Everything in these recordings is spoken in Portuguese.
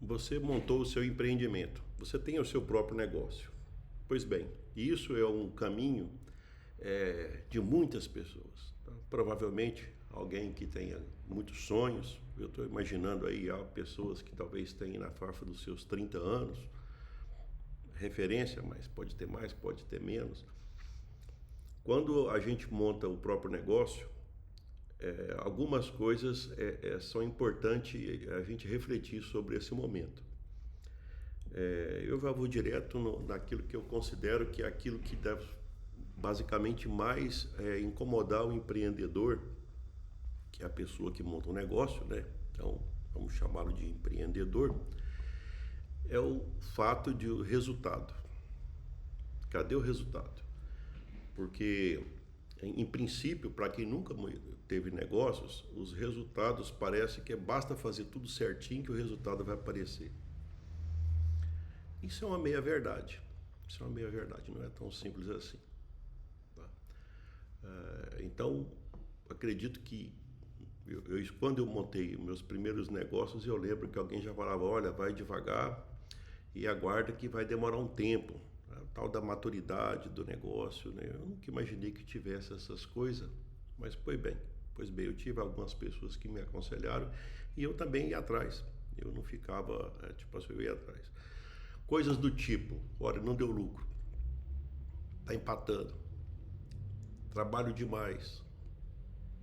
Você montou o seu empreendimento, você tem o seu próprio negócio. Pois bem, isso é um caminho de muitas pessoas. Tá? Provavelmente alguém que tenha muitos sonhos, eu estou imaginando aí há pessoas que talvez tenham na faixa dos seus 30 anos, referência, mas pode ter mais, pode ter menos. Quando a gente monta o próprio negócio, algumas coisas são importantes a gente refletir sobre esse momento. Eu já vou direto naquilo que eu considero que é aquilo que deve basicamente mais incomodar o empreendedor, que é a pessoa que monta um negócio, né? Então, vamos chamá-lo de empreendedor, é o fato de o resultado. Cadê o resultado? Porque, em princípio, para quem nunca teve negócios, os resultados parece que basta fazer tudo certinho que o resultado vai aparecer. Isso é uma meia-verdade. Isso é uma meia-verdade, não é tão simples assim. Tá? Então, acredito que quando eu montei meus primeiros negócios, eu lembro que alguém já falava, olha, vai devagar e aguarda que vai demorar um tempo. A tal da maturidade do negócio, né? Eu nunca imaginei que tivesse essas coisas, mas pois bem, eu tive algumas pessoas que me aconselharam e eu também ia atrás. Eu não ficava, tipo assim, eu ia atrás. Coisas do tipo, olha, não deu lucro, tá empatando, trabalho demais,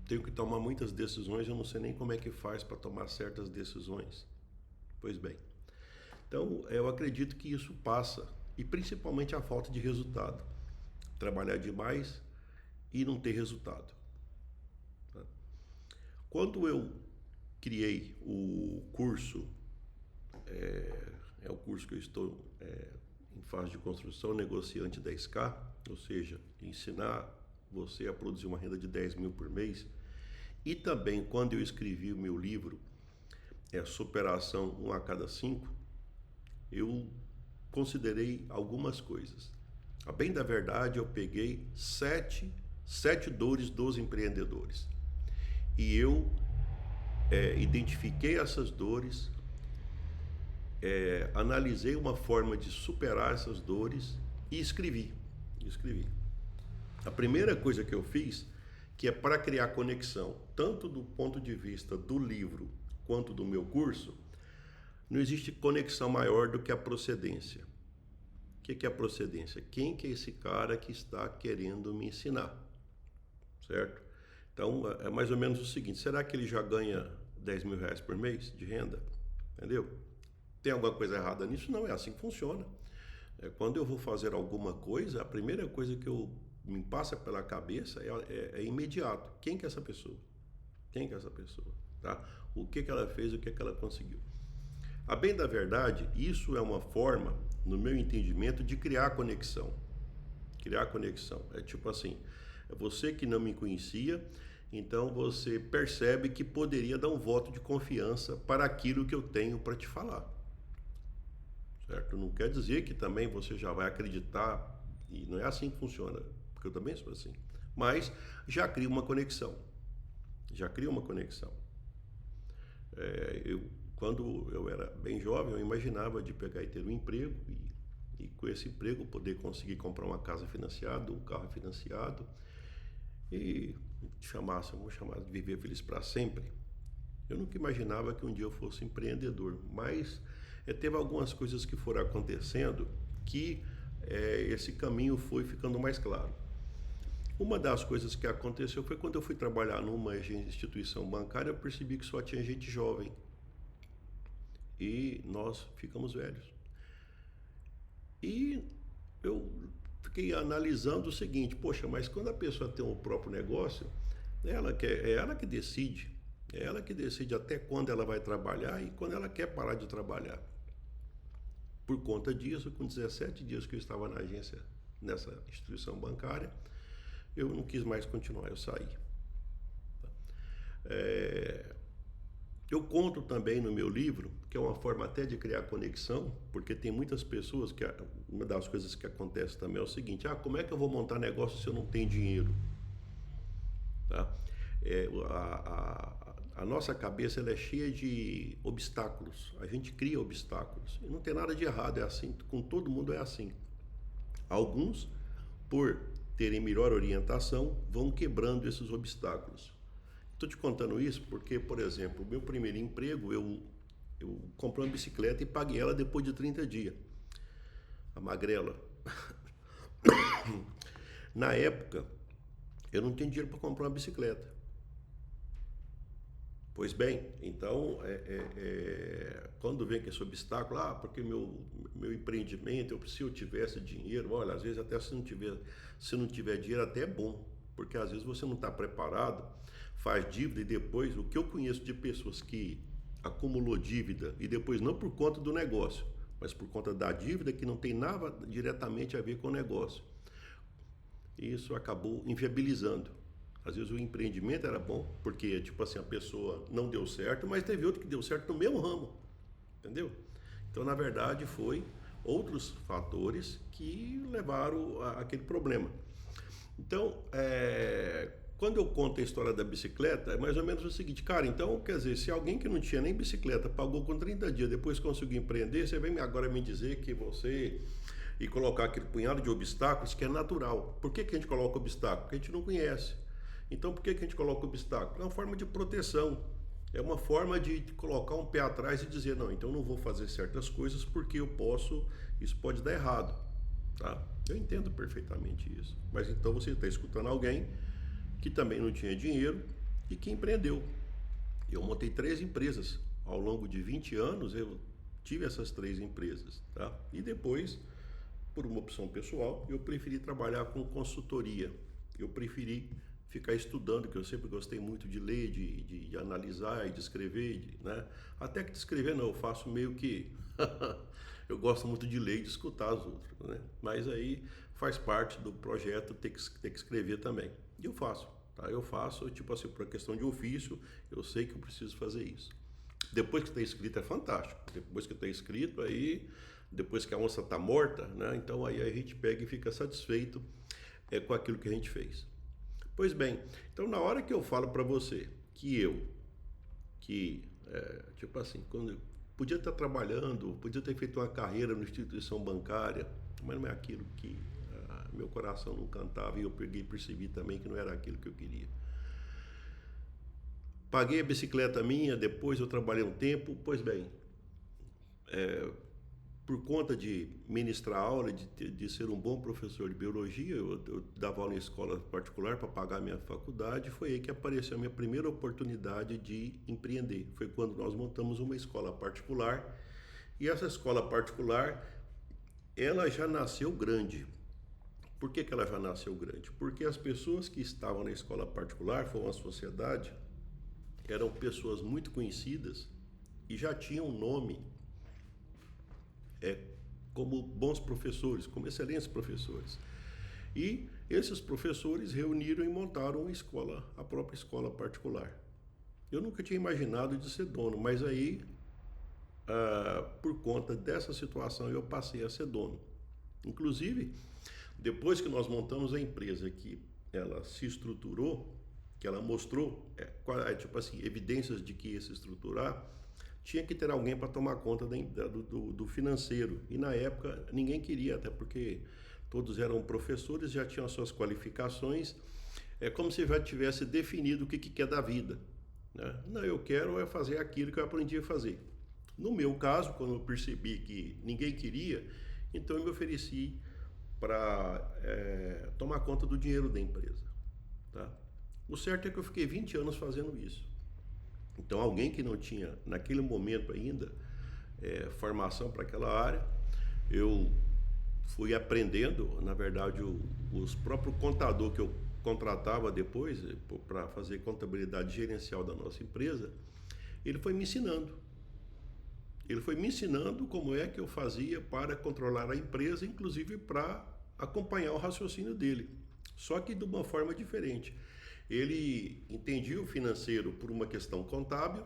tenho que tomar muitas decisões, eu não sei nem como é que faz para tomar certas decisões. Pois bem, então eu acredito que isso passa, e principalmente a falta de resultado. Trabalhar demais e não ter resultado. Tá? Quando eu criei o curso, é o curso que eu estou em fase de construção, negociante 10K, ou seja, ensinar você a produzir uma renda de 10 mil por mês. E também quando eu escrevi o meu livro, Superação 1 a cada 5, eu considerei algumas coisas. A bem da verdade, eu peguei sete dores dos empreendedores. E eu identifiquei essas dores, analisei uma forma de superar essas dores e escrevi. A primeira coisa que eu fiz, que é para criar conexão, tanto do ponto de vista do livro quanto do meu curso, não existe conexão maior do que a procedência. O que é a procedência? Quem que é esse cara que está querendo me ensinar? Certo? Então, é mais ou menos o seguinte, será que ele já ganha 10 mil reais por mês de renda? Entendeu? Tem alguma coisa errada nisso? Não, é assim que funciona. Quando eu vou fazer alguma coisa, a primeira coisa que me passa pela cabeça é imediato. Quem que é essa pessoa? Quem que é essa pessoa? Tá? O que ela fez, o que ela conseguiu? A bem da verdade, isso é uma forma, no meu entendimento, de criar conexão. Criar conexão. É tipo assim, é você que não me conhecia, então você percebe que poderia dar um voto de confiança para aquilo que eu tenho para te falar. Certo? Não quer dizer que também você já vai acreditar, e não é assim que funciona, porque eu também sou assim. Mas já cria uma conexão. Já cria uma conexão. Quando eu era bem jovem, eu imaginava de pegar e ter um emprego e com esse emprego poder conseguir comprar uma casa financiada, um carro financiado e vamos chamar de viver feliz para sempre. Eu nunca imaginava que um dia eu fosse empreendedor, mas teve algumas coisas que foram acontecendo que esse caminho foi ficando mais claro. Uma das coisas que aconteceu foi quando eu fui trabalhar numa instituição bancária, eu percebi que só tinha gente jovem. E nós ficamos velhos. E eu fiquei analisando o seguinte, poxa, mas quando a pessoa tem um próprio negócio, é ela que decide. É ela que decide até quando ela vai trabalhar e quando ela quer parar de trabalhar. Por conta disso, com 17 dias que eu estava na agência, nessa instituição bancária, eu não quis mais continuar, eu saí. Eu conto também no meu livro, que é uma forma até de criar conexão, porque tem muitas pessoas que uma das coisas que acontece também é o seguinte, como é que eu vou montar negócio se eu não tenho dinheiro? Tá? a nossa cabeça ela é cheia de obstáculos. A gente cria obstáculos. E não tem nada de errado, é assim. Com todo mundo é assim. Alguns, por terem melhor orientação, vão quebrando esses obstáculos. Estou te contando isso porque, por exemplo, o meu primeiro emprego, eu comprei uma bicicleta e paguei ela depois de 30 dias. A magrela. Na época, eu não tinha dinheiro para comprar uma bicicleta. Pois bem, então, quando vem com esse obstáculo, porque meu empreendimento, se eu tivesse dinheiro, olha, às vezes até se não tiver dinheiro, até é bom, porque às vezes você não está preparado, faz dívida e depois, o que eu conheço de pessoas que acumulou dívida e depois não por conta do negócio, mas por conta da dívida que não tem nada diretamente a ver com o negócio. Isso acabou inviabilizando. Às vezes o empreendimento era bom, porque tipo assim, a pessoa não deu certo, mas teve outro que deu certo no mesmo ramo, entendeu? Então, na verdade, foi outros fatores que levaram àquele problema. Então, quando eu conto a história da bicicleta, é mais ou menos o seguinte, cara, então, quer dizer, se alguém que não tinha nem bicicleta pagou com 30 dias, depois conseguiu empreender, você vem agora me dizer que você... e colocar aquele punhado de obstáculos que é natural. Por que a gente coloca obstáculo? Porque a gente não conhece. Então, por que a gente coloca obstáculo? É uma forma de proteção. É uma forma de colocar um pé atrás e dizer, não, então eu não vou fazer certas coisas porque isso pode dar errado. Tá? Eu entendo perfeitamente isso. Mas então você está escutando alguém que também não tinha dinheiro e que empreendeu. Eu montei 3 empresas. Ao longo de 20 anos, eu tive essas 3 empresas. Tá? E depois, por uma opção pessoal, eu preferi trabalhar com consultoria. Eu preferi ficar estudando, que eu sempre gostei muito de ler, de analisar e de escrever, né? Até que de escrever não, eu faço meio que... eu gosto muito de ler e de escutar os outros, né? Mas aí faz parte do projeto ter que escrever também. E eu faço, tá? Eu faço, tipo assim, por questão de ofício, eu sei que eu preciso fazer isso. Depois que está escrito é fantástico. Depois que está escrito, aí... depois que a onça está morta, né? Então aí a gente pega e fica satisfeito com aquilo que a gente fez. Pois bem, então na hora que eu falo para você tipo assim, quando eu podia estar trabalhando, podia ter feito uma carreira na instituição bancária, mas não é aquilo que meu coração não cantava e eu peguei e percebi também que não era aquilo que eu queria. Paguei a bicicleta minha, depois eu trabalhei um tempo, pois bem, por conta de ministrar aula, de ser um bom professor de biologia, eu dava aula em escola particular para pagar a minha faculdade, foi aí que apareceu a minha primeira oportunidade de empreender. Foi quando nós montamos uma escola particular, e essa escola particular, ela já nasceu grande. Por que ela já nasceu grande? Porque as pessoas que estavam na escola particular, foi uma sociedade, eram pessoas muito conhecidas e já tinham um nome como bons professores, como excelentes professores. E esses professores reuniram e montaram a própria escola particular. Eu nunca tinha imaginado de ser dono, mas aí, por conta dessa situação, eu passei a ser dono. Inclusive, depois que nós montamos a empresa, que ela se estruturou, que ela mostrou tipo assim, evidências de que ia se estruturar, tinha que ter alguém para tomar conta do financeiro. E na época ninguém queria, até porque todos eram professores, já tinham as suas qualificações. É como se já tivesse definido o que quer da vida, né? Não, eu quero fazer aquilo que eu aprendi a fazer. No meu caso, quando eu percebi que ninguém queria, então eu me ofereci para tomar conta do dinheiro da empresa. Tá? O certo é que eu fiquei 20 anos fazendo isso. Então, alguém que não tinha, naquele momento ainda, formação para aquela área, eu fui aprendendo, na verdade, os próprios contador que eu contratava depois para fazer contabilidade gerencial da nossa empresa, ele foi me ensinando. Ele foi me ensinando como é que eu fazia para controlar a empresa, inclusive para acompanhar o raciocínio dele, só que de uma forma diferente. Ele entendia o financeiro por uma questão contábil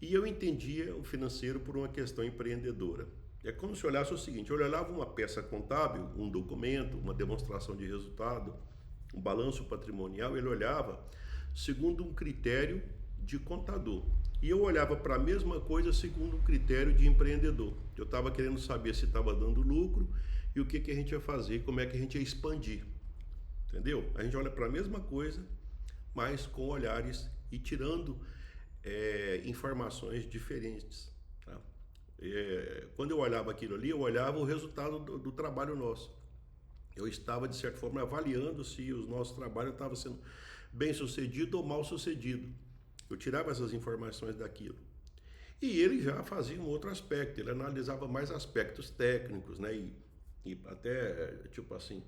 e eu entendia o financeiro por uma questão empreendedora. É como se olhasse o seguinte, eu olhava uma peça contábil, um documento, uma demonstração de resultado, um balanço patrimonial, ele olhava segundo um critério de contador. E eu olhava para a mesma coisa segundo o critério de empreendedor. Eu estava querendo saber se estava dando lucro e o que, que a gente ia fazer, como é que a gente ia expandir. Entendeu? A gente olha para a mesma coisa, mas com olhares e tirando informações diferentes. Tá? Quando eu olhava aquilo ali, eu olhava o resultado do trabalho nosso. Eu estava, de certa forma, avaliando se o nosso trabalho estava sendo bem sucedido ou mal sucedido. Eu tirava essas informações daquilo. E ele já fazia um outro aspecto, ele analisava mais aspectos técnicos, né? E até, tipo assim,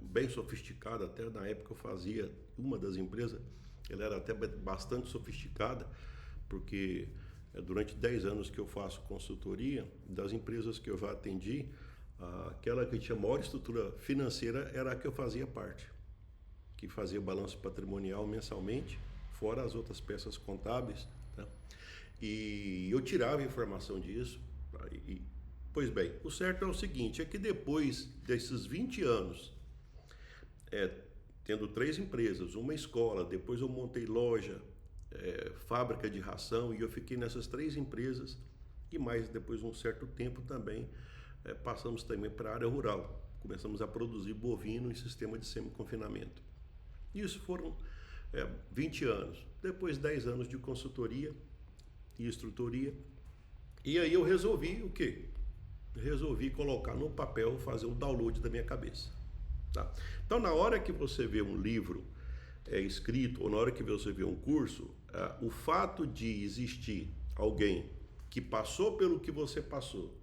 bem sofisticado, até na época eu fazia uma das empresas, ela era até bastante sofisticada, porque durante 10 anos que eu faço consultoria, das empresas que eu já atendi, aquela que tinha maior estrutura financeira era a que eu fazia parte, que fazia balanço patrimonial mensalmente, fora as outras peças contábeis, né? E eu tirava informação disso. Pois bem, o certo é o seguinte, é que depois desses 20 anos, tendo 3 empresas, uma escola, depois eu montei loja, fábrica de ração, e eu fiquei nessas 3 empresas, e mais depois de um certo tempo também, passamos também para a área rural. Começamos a produzir bovino em sistema de semi-confinamento. Isso foram 20 anos. Depois 10 anos de consultoria e instrutoria. E aí eu resolvi o quê? Resolvi colocar no papel, fazer um download da minha cabeça. Tá? Então, na hora que você vê um livro escrito, ou na hora que você vê um curso, o fato de existir alguém que passou pelo que você passou,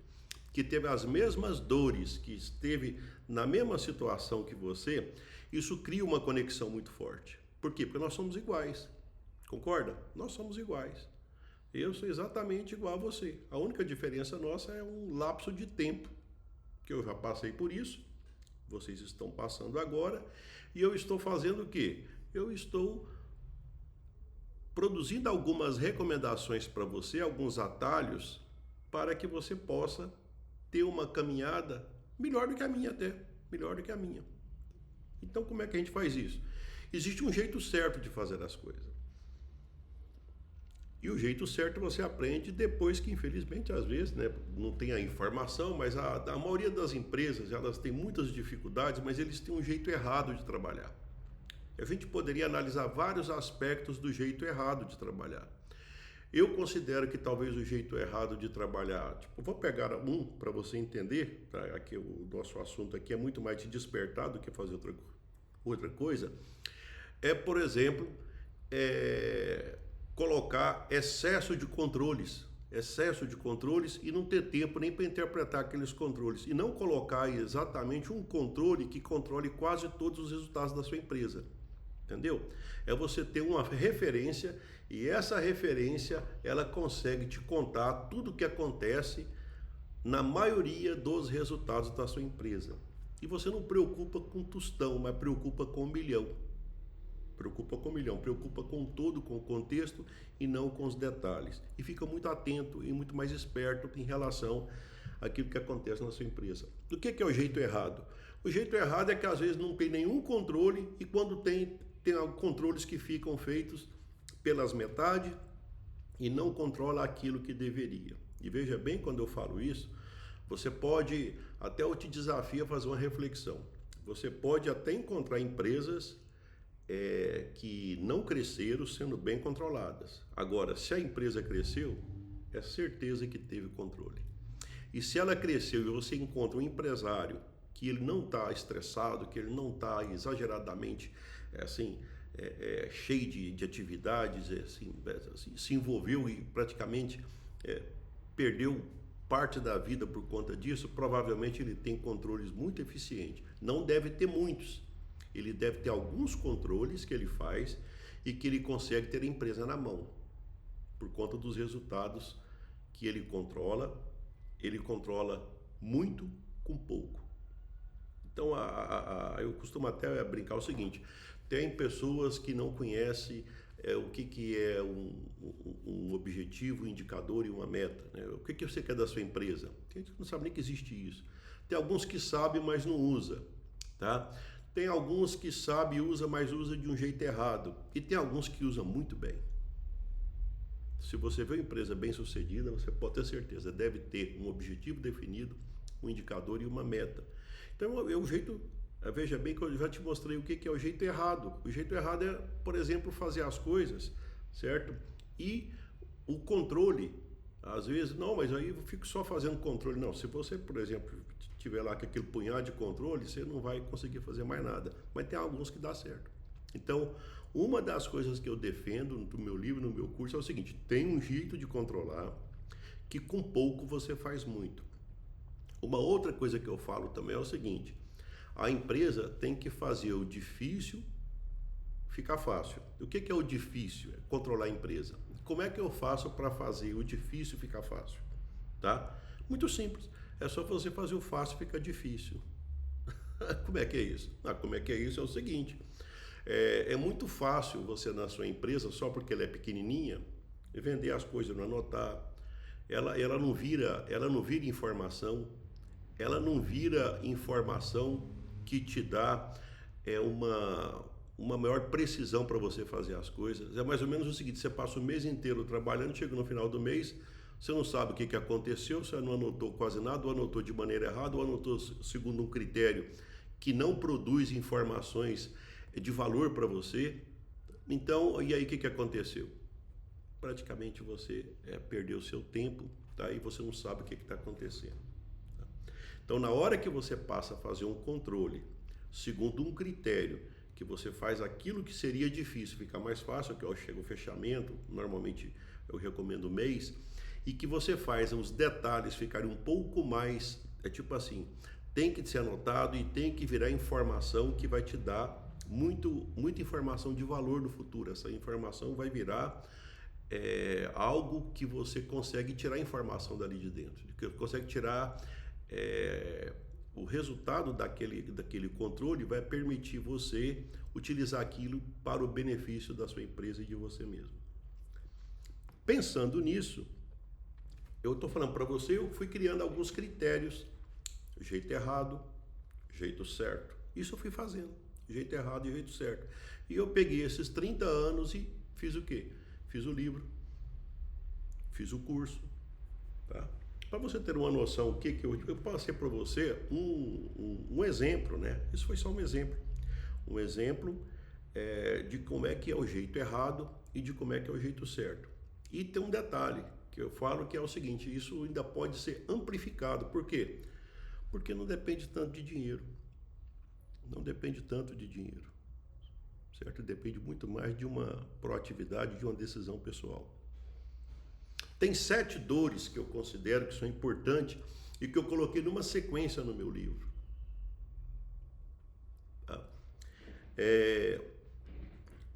que teve as mesmas dores, que esteve na mesma situação que você, isso cria uma conexão muito forte. Por quê? Porque nós somos iguais. Concorda? Nós somos iguais. Eu sou exatamente igual a você. A única diferença nossa é um lapso de tempo, que eu já passei por isso, vocês estão passando agora, e eu estou fazendo o quê? Eu estou produzindo algumas recomendações para você, alguns atalhos, para que você possa ter uma caminhada melhor do que a minha até, melhor do que a minha. Então, como é que a gente faz isso? Existe um jeito certo de fazer as coisas. E o jeito certo você aprende depois que, infelizmente, às vezes, né, não tem a informação, mas a maioria das empresas, elas têm muitas dificuldades, mas eles têm um jeito errado de trabalhar. A gente poderia analisar vários aspectos do jeito errado de trabalhar. Eu considero que talvez o jeito errado de trabalhar, vou pegar um para você entender, tá? Aqui o nosso assunto aqui é muito mais de despertar do que fazer outra coisa, por exemplo, colocar excesso de controles e não ter tempo nem para interpretar aqueles controles e não colocar exatamente um controle que controle quase todos os resultados da sua empresa, entendeu? É você ter uma referência e essa referência ela consegue te contar tudo o que acontece na maioria dos resultados da sua empresa e você não preocupa com um tostão, mas preocupa com 1 milhão. Preocupa com 1 milhão, preocupa com todo, com o contexto e não com os detalhes. E fica muito atento e muito mais esperto em relação àquilo que acontece na sua empresa. O que é o jeito errado? O jeito errado é que às vezes não tem nenhum controle e quando tem controles que ficam feitos pelas metades e não controla aquilo que deveria. E veja bem, quando eu falo isso, você pode, até eu te desafio a fazer uma reflexão. Você pode até encontrar empresas que não cresceram sendo bem controladas. Agora, se a empresa cresceu, é certeza que teve controle. E se ela cresceu e você encontra um empresário que ele não está estressado, que ele não está exageradamente cheio de atividades, se envolveu e praticamente perdeu parte da vida por conta disso, provavelmente ele tem controles muito eficientes. Não deve ter muitos. Ele deve ter alguns controles que ele faz e que ele consegue ter a empresa na mão, por conta dos resultados que ele controla muito com pouco. Então, eu costumo até brincar o seguinte, tem pessoas que não conhecem o que é um objetivo, um indicador e uma meta, né? O que você quer da sua empresa? Tem gente que não sabe nem que existe isso. Tem alguns que sabem, mas não usa, tá? Tem alguns que sabem e usa, mas usa de um jeito errado. E tem alguns que usam muito bem. Se você vê uma empresa bem-sucedida, você pode ter certeza, deve ter um objetivo definido, um indicador e uma meta. Então, é o jeito, veja bem que eu já te mostrei o que é o jeito errado. O jeito errado é, por exemplo, fazer as coisas, certo? E o controle, às vezes, não, mas aí eu fico só fazendo controle. Não, se você, por exemplo, tiver lá com aquele punhado de controle, você não vai conseguir fazer mais nada. Mas tem alguns que dá certo. Então, uma das coisas que eu defendo no meu livro, no meu curso, é o seguinte: tem um jeito de controlar que com pouco você faz muito. Uma outra coisa que eu falo também é o seguinte: a empresa tem que fazer o difícil ficar fácil. O que é o difícil? É controlar a empresa. Como é que eu faço para fazer o difícil ficar fácil? Tá? Muito simples. É só você fazer o fácil ficar difícil. Como é que é isso? Como é que é isso? É o seguinte: é muito fácil você, na sua empresa, só porque ela é pequenininha, vender as coisas, não anotar. Ela não vira informação. Ela não vira informação que te dá uma maior precisão para você fazer as coisas. É mais ou menos o seguinte: você passa o mês inteiro trabalhando, chega no final do mês, você não sabe o que aconteceu, você não anotou quase nada, ou anotou de maneira errada, ou anotou segundo um critério que não produz informações de valor para você. Então, e aí o que aconteceu? Praticamente você perdeu o seu tempo, tá? E você não sabe o que está acontecendo. Tá? Então, na hora que você passa a fazer um controle segundo um critério, que você faz aquilo que seria difícil ficar mais fácil, que chega o fechamento, normalmente eu recomendo mês, e que você faz os detalhes ficarem um pouco mais, tipo assim, tem que ser anotado e tem que virar informação que vai te dar muita informação de valor no futuro. Essa informação vai virar algo que você consegue tirar informação dali de dentro, que consegue tirar o resultado daquele controle, vai permitir você utilizar aquilo para o benefício da sua empresa e de você mesmo. Pensando nisso, eu estou falando para você, eu fui criando alguns critérios: jeito errado, jeito certo. Isso eu fui fazendo, jeito errado e jeito certo. E eu peguei esses 30 anos e fiz o quê? Fiz o livro, fiz o curso, tá? Para você ter uma noção, o que eu passei para você um exemplo, né? Isso foi só um exemplo. Um exemplo de como é que é o jeito errado e de como é que é o jeito certo. E tem um detalhe que eu falo que é o seguinte: isso ainda pode ser amplificado. Por quê? Porque não depende tanto de dinheiro. Não depende tanto de dinheiro. Certo? Depende muito mais de uma proatividade, de uma decisão pessoal. Tem 7 dores que eu considero que são importantes e que eu coloquei numa sequência no meu livro. Tá?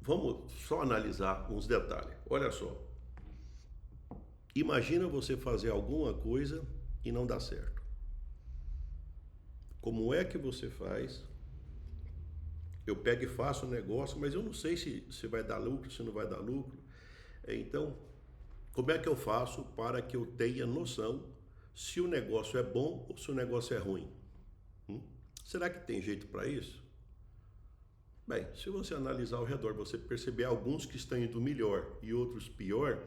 Vamos só analisar uns detalhes. Olha só. Imagina você fazer alguma coisa e não dá certo. Como é que você faz? Eu pego e faço um negócio, mas eu não sei se vai dar lucro, se não vai dar lucro. Então, como é que eu faço para que eu tenha noção se o negócio é bom ou se o negócio é ruim? Será que tem jeito para isso? Bem, se você analisar ao redor, você perceber alguns que estão indo melhor e outros pior,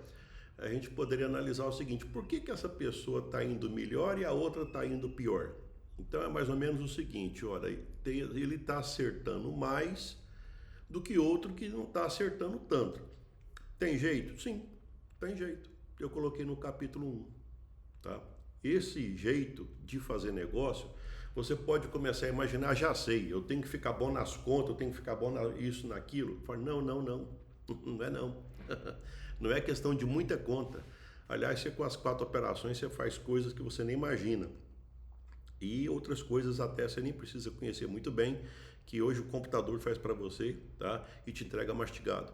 a gente poderia analisar o seguinte: por que essa pessoa está indo melhor e a outra está indo pior? Então é mais ou menos o seguinte: olha, ele está acertando mais do que outro que não está acertando tanto. Tem jeito? Sim, tem jeito. Eu coloquei no capítulo 1. Tá? Esse jeito de fazer negócio, você pode começar a imaginar: já sei, eu tenho que ficar bom nas contas, eu tenho que ficar bom nisso, naquilo. Fala, não, não é não. Não é questão de muita conta. Aliás, você com as 4 operações, você faz coisas que você nem imagina. E outras coisas até você nem precisa conhecer muito bem, que hoje o computador faz para você, tá? E te entrega mastigado.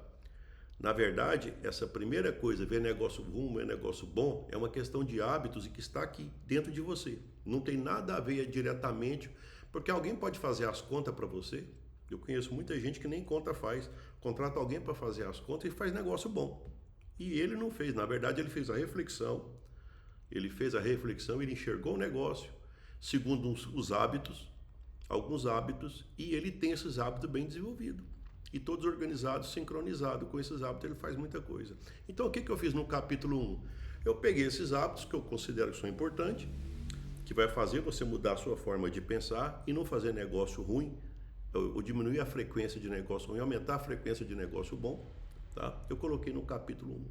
Na verdade, essa primeira coisa, ver negócio ruim, negócio bom, é uma questão de hábitos e que está aqui dentro de você. Não tem nada a ver diretamente, porque alguém pode fazer as contas para você. Eu conheço muita gente que nem conta faz, contrata alguém para fazer as contas e faz negócio bom. E ele não fez, na verdade ele fez a reflexão, ele enxergou o negócio segundo os hábitos, alguns hábitos, e ele tem esses hábitos bem desenvolvidos. e todos organizados, sincronizados com esses hábitos, ele faz muita coisa. Então, o que eu fiz no capítulo 1? Eu peguei esses hábitos que eu considero que são importantes, que vai fazer você mudar a sua forma de pensar e não fazer negócio ruim, ou diminuir a frequência de negócio ruim, aumentar a frequência de negócio bom, tá? Eu coloquei no capítulo 1.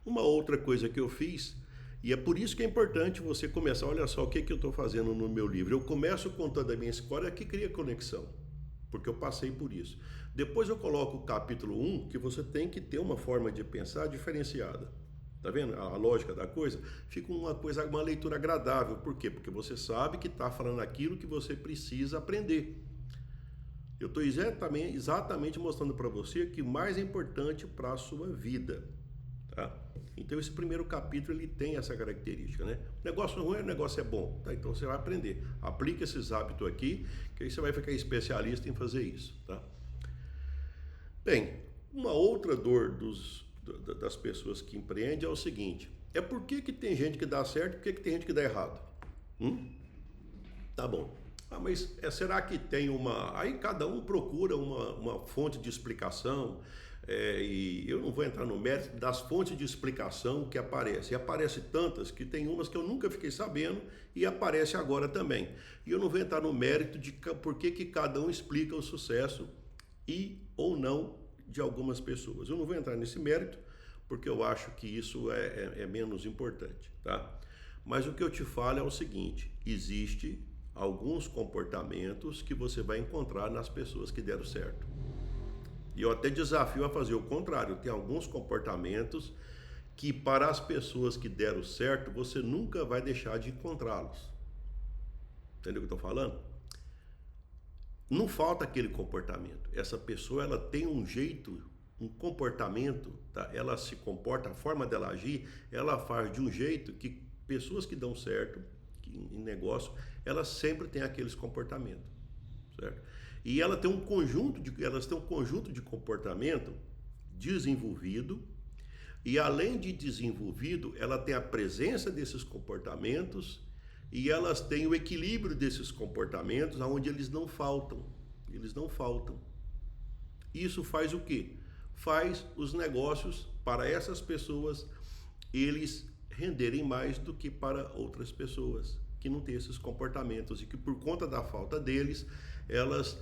Uma outra coisa que eu fiz, e é por isso que é importante você começar, olha só o que eu estou fazendo no meu livro. Eu começo contando a minha história que cria conexão, porque eu passei por isso. Depois eu coloco o capítulo 1, que você tem que ter uma forma de pensar diferenciada. Tá vendo a lógica da coisa? Fica uma leitura agradável. Por quê? Porque você sabe que está falando aquilo que você precisa aprender. Eu estou exatamente mostrando para você o que mais é importante para a sua vida. Tá? Então esse primeiro capítulo ele tem essa característica, né? O negócio ruim, o negócio é bom. Tá? Então você vai aprender. Aplica esses hábitos aqui, que aí você vai ficar especialista em fazer isso. Tá? Bem, uma outra dor das pessoas que empreendem é o seguinte: é por que tem gente que dá certo e por que tem gente que dá errado? Tá bom. Mas será que tem uma... Aí cada um procura uma fonte de explicação, e eu não vou entrar no mérito das fontes de explicação que aparecem. E aparece tantas que tem umas que eu nunca fiquei sabendo e aparece agora também. E eu não vou entrar no mérito de por que cada um explica o sucesso e ou não de algumas pessoas. Eu não vou entrar nesse mérito, porque eu acho que isso é menos importante, tá? Mas o que eu te falo é o seguinte: existe alguns comportamentos que você vai encontrar nas pessoas que deram certo. E eu até desafio a fazer o contrário. Tem alguns comportamentos que para as pessoas que deram certo, você nunca vai deixar de encontrá-los. Entendeu o que eu estou falando? Não falta aquele comportamento. Essa pessoa ela tem um jeito, um comportamento, tá? Ela se comporta, a forma dela agir, ela faz de um jeito que pessoas que dão certo em negócio, elas sempre têm aqueles comportamentos, certo? E elas têm um conjunto de comportamento desenvolvido, e além de desenvolvido, ela tem a presença desses comportamentos e elas têm o equilíbrio desses comportamentos, onde eles não faltam. Eles não faltam. Isso faz o quê? Faz os negócios para essas pessoas eles renderem mais do que para outras pessoas que não têm esses comportamentos e que por conta da falta deles, elas,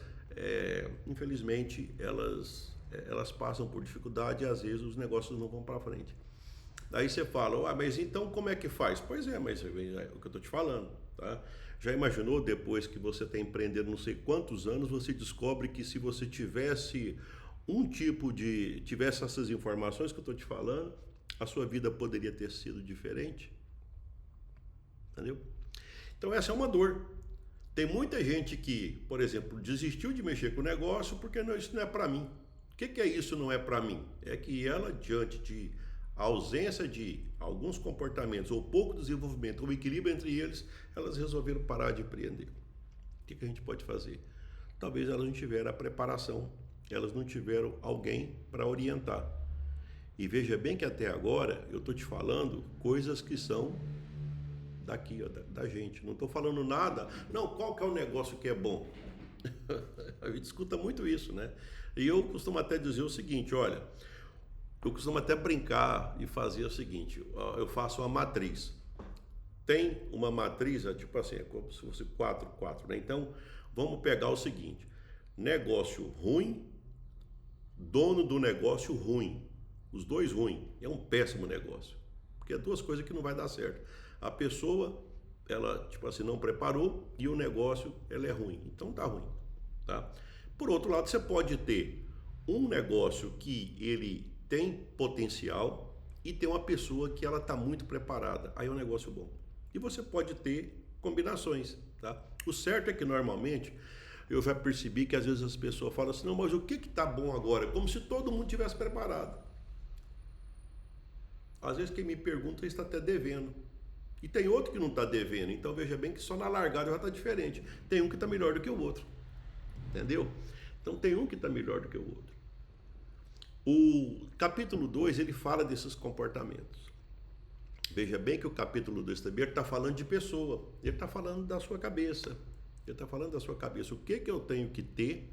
infelizmente, elas passam por dificuldade e às vezes os negócios não vão para frente. Daí você fala, mas então como é que faz? Pois é, mas é o que eu estou te falando, tá? Já imaginou, depois que você está empreendendo não sei quantos anos, você descobre que se você tivesse tivesse essas informações que eu estou te falando, a sua vida poderia ter sido diferente? Entendeu? Então essa é uma dor. Tem muita gente que, por exemplo, desistiu de mexer com o negócio porque isso não é para mim. O que é isso não é para mim? É que ela, diante de a ausência de alguns comportamentos ou pouco desenvolvimento ou equilíbrio entre eles, elas resolveram parar de empreender. O que a gente pode fazer? Talvez elas não tiveram a preparação, elas não tiveram alguém para orientar. E veja bem que até agora eu estou te falando coisas que são daqui, ó, da gente. Não estou falando nada. Não, qual que é o negócio que é bom? A gente escuta muito isso, né? E eu costumo até dizer o seguinte, olha... Eu costumo até brincar e fazer o seguinte, eu faço uma matriz. Tem uma matriz, tipo assim, é como se fosse 4, né? Então, vamos pegar o seguinte, negócio ruim, dono do negócio ruim, os dois ruins, é um péssimo negócio, porque é duas coisas que não vai dar certo. A pessoa, ela, tipo assim, não preparou e o negócio, ela é ruim, então tá ruim, tá? Por outro lado, você pode ter um negócio que ele tem potencial e tem uma pessoa que ela está muito preparada. Aí é um negócio bom. E você pode ter combinações, tá? O certo é que normalmente eu já percebi que às vezes as pessoas falam assim, não, mas o que está bom agora? Como se todo mundo tivesse preparado. Às vezes quem me pergunta está até devendo. E tem outro que não está devendo. Então veja bem que só na largada já está diferente. Tem um que está melhor do que o outro. Entendeu? Então tem um que está melhor do que o outro. O capítulo 2, ele fala desses comportamentos. Veja bem que o capítulo 2 também está falando de pessoa. Ele está falando da sua cabeça. Ele está falando da sua cabeça. O que eu tenho que ter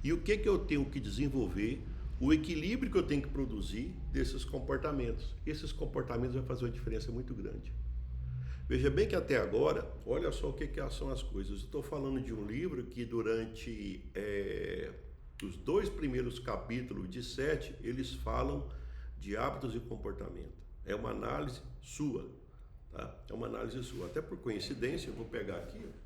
e o que eu tenho que desenvolver, o equilíbrio que eu tenho que produzir desses comportamentos. Esses comportamentos vão fazer uma diferença muito grande. Veja bem que até agora, olha só o que são as coisas. Eu estou falando de um livro que durante os 2 primeiros capítulos de 7, eles falam de hábitos e comportamento. É uma análise sua, tá? É uma análise sua. Até por coincidência, eu vou pegar aqui, ó.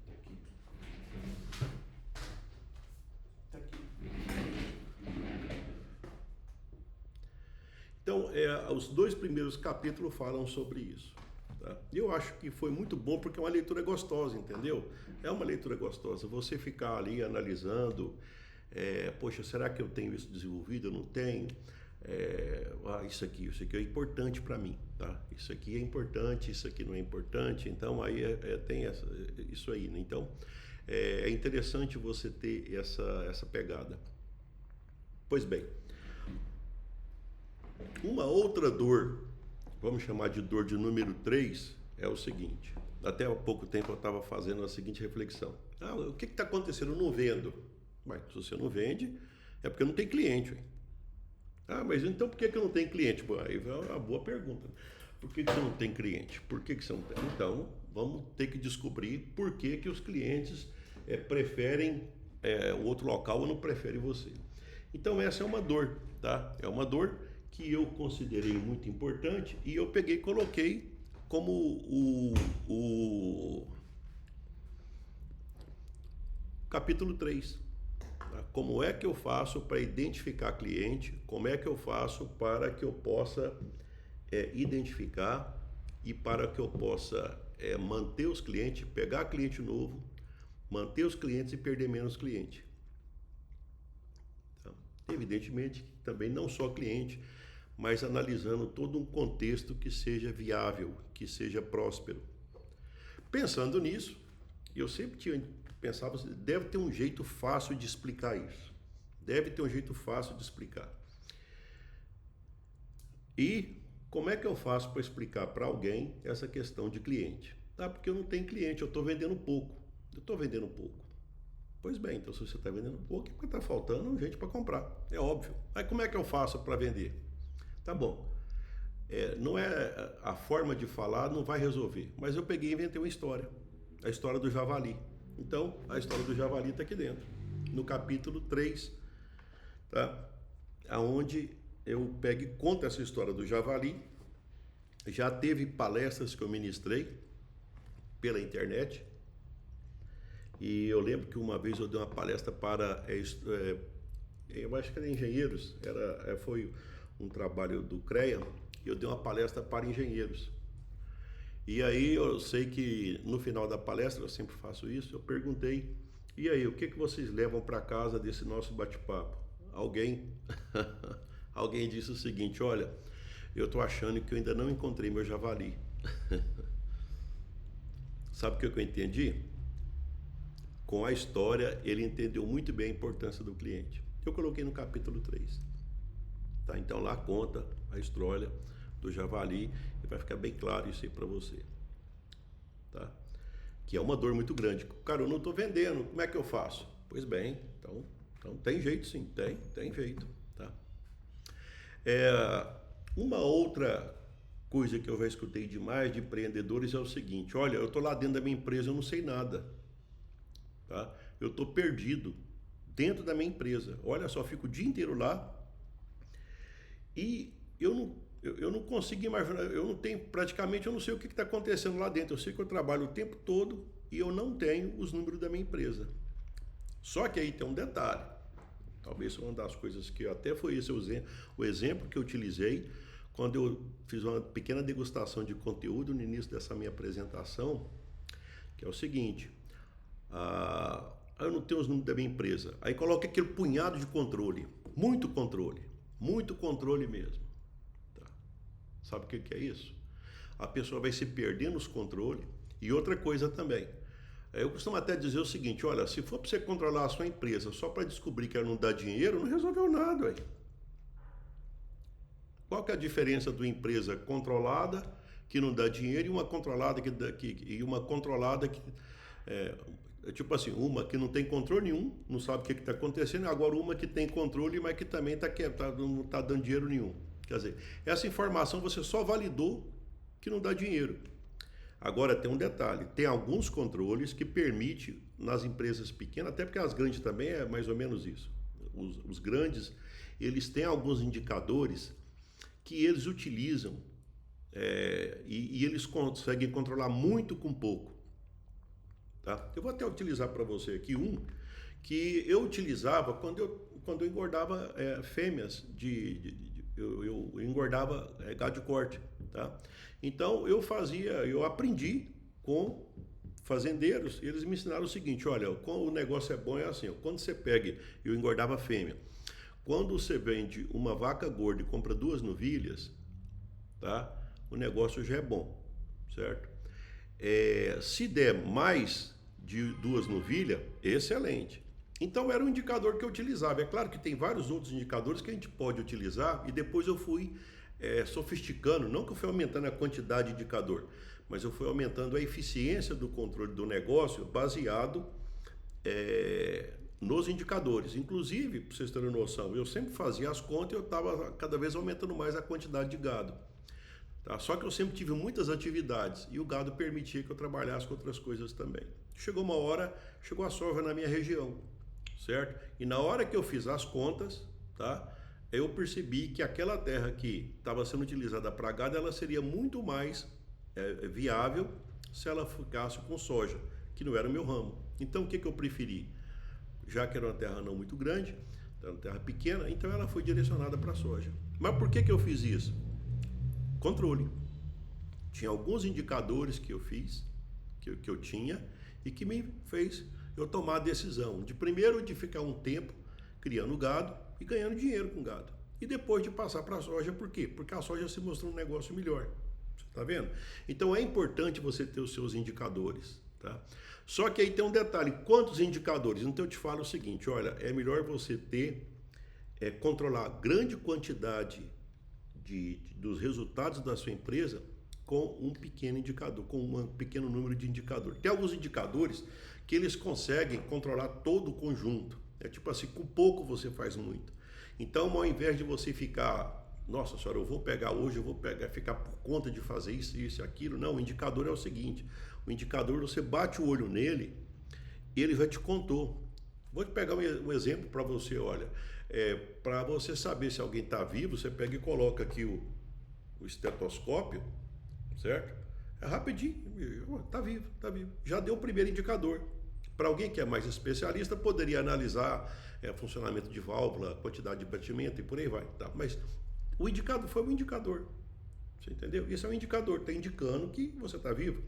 Então, os 2 primeiros capítulos falam sobre isso. Tá? Eu acho que foi muito bom porque é uma leitura gostosa, entendeu? É uma leitura gostosa. Você ficar ali analisando, poxa, será que eu tenho isso desenvolvido? Eu não tenho? Isso aqui é importante para mim, tá? Isso aqui é importante, isso aqui não é importante. Então, aí tem isso aí, né? Então, é interessante você ter essa pegada. Pois bem, uma outra dor, vamos chamar de dor de número 3, é o seguinte. Até há pouco tempo eu estava fazendo a seguinte reflexão. O que está acontecendo? Eu não vendo. Mas se você não vende, é porque não tem cliente. Hein? Mas então por que não tem cliente? Bom, aí é uma boa pergunta. Por que você não tem cliente? Por que você não tem? Então, vamos ter que descobrir por que os clientes preferem o outro local ou não preferem você. Então, essa é uma dor, tá? É uma dor que eu considerei muito importante e eu peguei e coloquei como o capítulo 3. Tá? Como é que eu faço para identificar cliente? Como é que eu faço para que eu possa identificar e para que eu possa manter os clientes, pegar cliente novo, manter os clientes e perder menos cliente. Tá? Evidentemente, também não só cliente, mas analisando todo um contexto que seja viável, que seja próspero. Pensando nisso, eu sempre pensava, deve ter um jeito fácil de explicar isso. Deve ter um jeito fácil de explicar. E como é que eu faço para explicar para alguém essa questão de cliente? Porque eu não tenho cliente, eu estou vendendo pouco. Pois bem, então se você está vendendo pouco, é porque está faltando gente para comprar. É óbvio. Aí como é que eu faço para vender? Tá bom. Não é a forma de falar, não vai resolver. Mas eu peguei e inventei uma história. A história do javali. Então, a história do javali está aqui dentro. No capítulo 3, tá? Onde eu pego e conto essa história do javali. Já teve palestras que eu ministrei pela internet. E eu lembro que uma vez eu dei uma palestra para, eu acho que era engenheiros, foi um trabalho do CREA, e eu dei uma palestra para engenheiros. E aí eu sei que no final da palestra, eu sempre faço isso, eu perguntei, e aí, o que vocês levam para casa desse nosso bate-papo? Alguém disse o seguinte, olha, eu estou achando que eu ainda não encontrei meu javali. Sabe o que eu entendi? Com a história, ele entendeu muito bem a importância do cliente. Eu coloquei no capítulo 3. Tá? Então lá conta a história do javali e vai ficar bem claro isso aí para você. Tá? Que é uma dor muito grande. Cara, eu não estou vendendo, como é que eu faço? Pois bem, então tem jeito sim, tem jeito. Tá? Uma outra coisa que eu já escutei demais de empreendedores é o seguinte, olha, eu estou lá dentro da minha empresa, eu não sei nada. Tá? Eu estou perdido dentro da minha empresa. Olha só, fico o dia inteiro lá e eu não consigo imaginar, eu não sei o que está acontecendo lá dentro. Eu sei que eu trabalho o tempo todo e eu não tenho os números da minha empresa. Só que aí tem um detalhe. Talvez foi uma das coisas que até foi esse o exemplo que eu utilizei quando eu fiz uma pequena degustação de conteúdo no início dessa minha apresentação, que é o seguinte. Eu não tenho os números da minha empresa. Aí coloca aquele punhado de controle. Muito controle mesmo. Tá. Sabe o que é isso? A pessoa vai se perder nos controles. E outra coisa também. Eu costumo até dizer o seguinte, olha, se for para você controlar a sua empresa só para descobrir que ela não dá dinheiro, não resolveu nada. Aí. Qual que é a diferença de uma empresa controlada que não dá dinheiro e uma controlada tipo assim, uma que não tem controle nenhum, não sabe o que está acontecendo, agora uma que tem controle, mas que também não está dando dinheiro nenhum. Quer dizer, essa informação você só validou que não dá dinheiro. Agora tem um detalhe, tem alguns controles que permitem nas empresas pequenas, até porque as grandes também é mais ou menos isso. Os grandes, eles têm alguns indicadores que eles utilizam e eles conseguem controlar muito com pouco. Tá? Eu vou até utilizar para você aqui um que eu utilizava quando eu engordava fêmeas eu engordava gado de corte, tá? Então eu aprendi com fazendeiros, eles me ensinaram o seguinte, olha, o negócio é bom é assim, ó, quando você pega, eu engordava fêmea, quando você vende uma vaca gorda e compra 2 novilhas, tá? O negócio já é bom, certo? Se der mais de 2 novilhas, excelente. Então era um indicador que eu utilizava. É claro que tem vários outros indicadores que a gente pode utilizar e depois eu fui sofisticando, não que eu fui aumentando a quantidade de indicador, mas eu fui aumentando a eficiência do controle do negócio baseado nos indicadores. Inclusive, para vocês terem noção, eu sempre fazia as contas e eu estava cada vez aumentando mais a quantidade de gado. Tá? Só que eu sempre tive muitas atividades e o gado permitia que eu trabalhasse com outras coisas também. Chegou uma hora, chegou a soja na minha região, certo? E na hora que eu fiz as contas, tá? Eu percebi que aquela terra que estava sendo utilizada para gado, ela seria muito mais viável se ela ficasse com soja, que não era o meu ramo. Então o que eu preferi? Já que era uma terra não muito grande, era uma terra pequena, então ela foi direcionada para a soja. Mas por que eu fiz isso? Controle. Tinha alguns indicadores que eu fiz, que eu tinha, e que me fez eu tomar a decisão de primeiro de ficar um tempo criando gado e ganhando dinheiro com gado. E depois de passar para a soja, por quê? Porque a soja se mostrou um negócio melhor. Você está vendo? Então é importante você ter os seus indicadores. Tá? Só que aí tem um detalhe, quantos indicadores? Então eu te falo o seguinte, olha, é melhor você controlar grande quantidade dos resultados da sua empresa com um pequeno indicador, com um pequeno número de indicadores. Tem alguns indicadores que eles conseguem controlar todo o conjunto. É tipo assim, com pouco você faz muito. Então, ao invés de você ficar, nossa senhora, eu vou pegar hoje, ficar por conta de fazer isso, isso e aquilo. Não, o indicador é o seguinte, o indicador, você bate o olho nele, ele já te contou. Vou te pegar um exemplo para você, olha, para você saber se alguém está vivo, você pega e coloca aqui o estetoscópio, certo? É rapidinho, tá vivo, tá vivo. Já deu o primeiro indicador. Para alguém que é mais especialista, poderia analisar funcionamento de válvula, quantidade de batimento e por aí vai. Tá? Mas o indicador foi um indicador. Você entendeu? Isso é um indicador, está indicando que você está vivo.